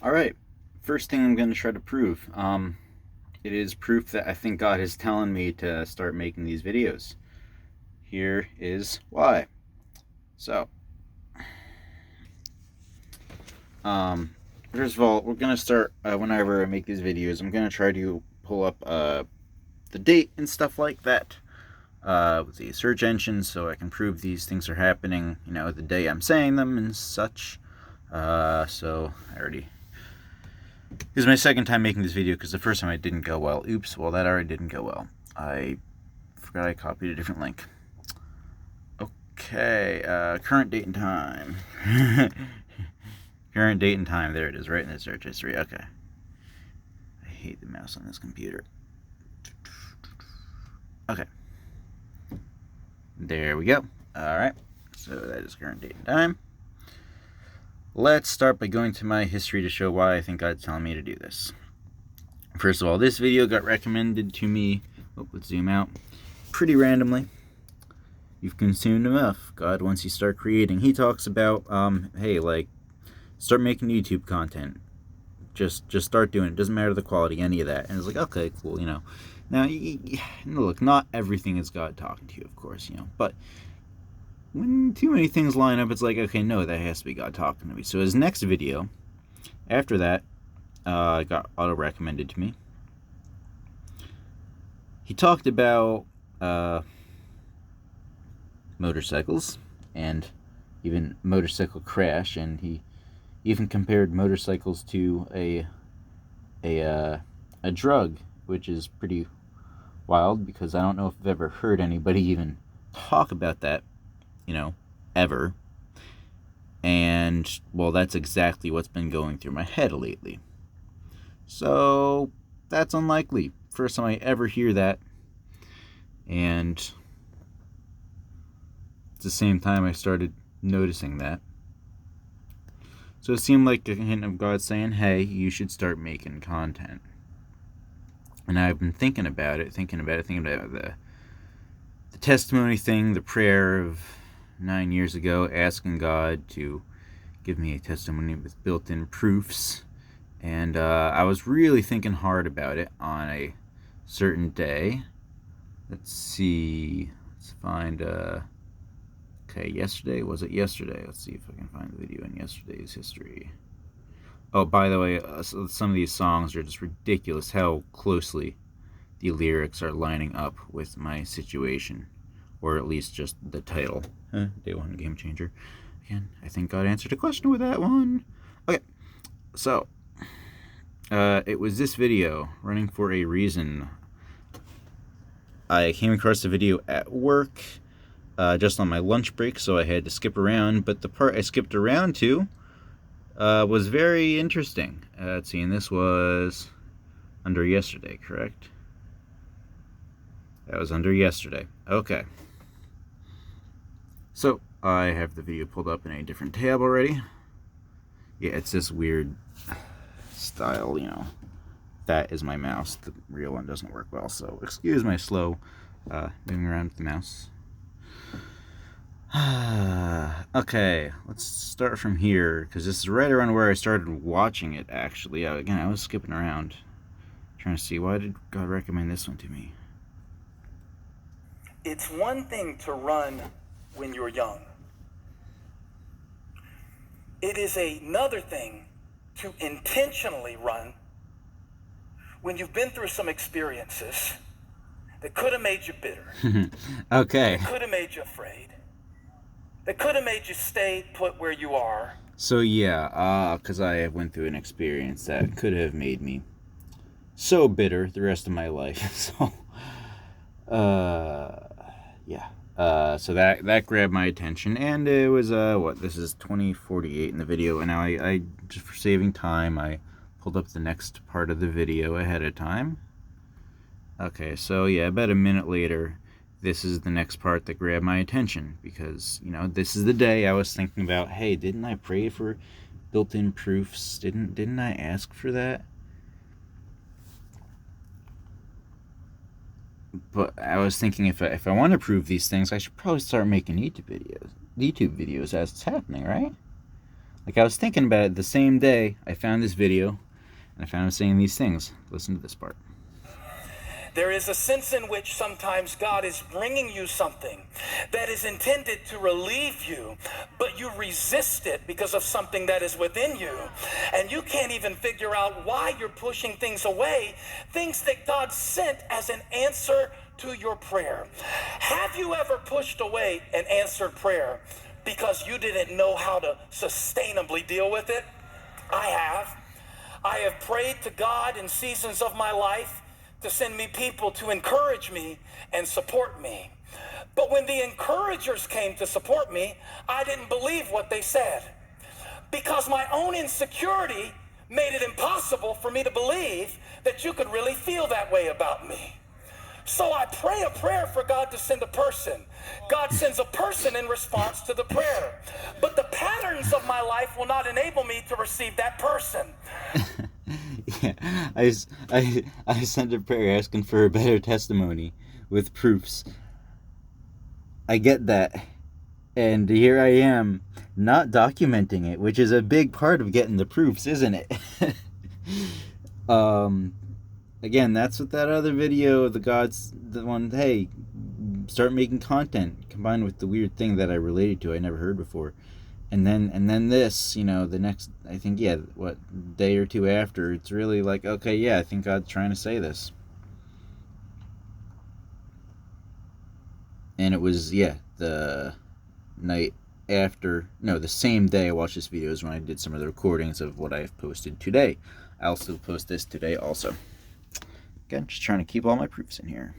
Alright, first thing I'm going to try to prove. It is proof that I think God is telling me to start making these videos. Here is why. So, um, first of all, we're going to start, whenever I make these videos, I'm going to try to pull up the date and stuff like that with the search engine so I can prove these things are happening, the day I'm saying them and such. So, I already This is my second time making this video because the first time it didn't go well. Oops, well that already didn't go well. I forgot I copied a different link. Okay, current date and time. Current date and time, there it is, right in the search history. Okay. I hate the mouse on this computer. Okay. There we go. Alright, so that is current date and time. Let's start by going to my history to show why I think God's telling me to do this. First of all, this video got recommended to me, let's zoom out, pretty randomly. You've consumed enough. God wants you to start creating. He talks about, hey, like, start making YouTube content. Just start doing it. Doesn't matter the quality, any of that. And it's like, okay, cool, Now, look, not everything is God talking to you, of course, but when too many things line up, it's like, okay, no, that has to be God talking to me. So his next video, after that, got auto-recommended to me. He talked about motorcycles and even motorcycle crash, and he even compared motorcycles to a drug, which is pretty wild because I don't know if I've ever heard anybody even talk about that, ever. And, well, that's exactly what's been going through my head lately. So, that's unlikely. First time I ever hear that. And at the same time I started noticing that. So it seemed like a hint of God saying, hey, you should start making content. And I've been thinking about the testimony thing, the prayer of 9 years ago, asking God to give me a testimony with built-in proofs. And I was really thinking hard about it on a certain day. Let's see. Let's find... Okay, yesterday? Was it yesterday? Let's see if I can find the video in yesterday's history. Oh, by the way, some of these songs are just ridiculous how closely the lyrics are lining up with my situation. Or at least just the title. Day one game changer. Again, I think God answered a question with that one. Okay, so it was this video, Running for a Reason. I came across the video at work, just on my lunch break, so I had to skip around. But the part I skipped around to was very interesting. Let's see, and this was under yesterday, correct? That was under yesterday. Okay. So, I have the video pulled up in a different tab already. Yeah, it's this weird style, That is my mouse. The real one doesn't work well, so excuse my slow moving around with the mouse. Okay, let's start from here, because this is right around where I started watching it, actually. Again, I was skipping around, trying to see, why did God recommend this one to me? It's one thing to run when you're young. It is another thing to intentionally run when you've been through some experiences that could have made you bitter. Okay. That could have made you afraid. That could have made you stay put where you are. So yeah, because I went through an experience that could have made me so bitter the rest of my life. So, yeah. So that grabbed my attention, and it was, this is 2048 in the video, and now I just for saving time, I pulled up the next part of the video ahead of time. Okay, so yeah, about a minute later, this is the next part that grabbed my attention, because, this is the day I was thinking about, hey, didn't I pray for built-in proofs? Didn't I ask for that? But I was thinking, if I want to prove these things, I should probably start making YouTube videos as it's happening, right? Like, I was thinking about it the same day I found this video, and I found him saying these things. Listen to this part. There is a sense in which sometimes God is bringing you something that is intended to relieve you, but you resist it because of something that is within you. And you can't even figure out why you're pushing things away, things that God sent as an answer to your prayer. Have you ever pushed away an answered prayer because you didn't know how to sustainably deal with it? I have. I have prayed to God in seasons of my life to send me people to encourage me and support me. But when the encouragers came to support me, I didn't believe what they said, because my own insecurity made it impossible for me to believe that you could really feel that way about me. So I pray a prayer for God to send a person. God sends a person in response to the prayer. But the patterns of my life will not enable me to receive that person. Yeah, I sent a prayer asking for a better testimony with proofs. I get that. And here I am, not documenting it, which is a big part of getting the proofs, isn't it? Again, that's what that other video, the one, hey, start making content, combined with the weird thing that I related to I never heard before. And then this, the next, I think, day or two after, it's really like, okay, yeah, I think God's trying to say this. And it was, the night after, no, the same day I watched this video is when I did some of the recordings of what I've posted today. I'll still post this today also. Again, just trying to keep all my proofs in here.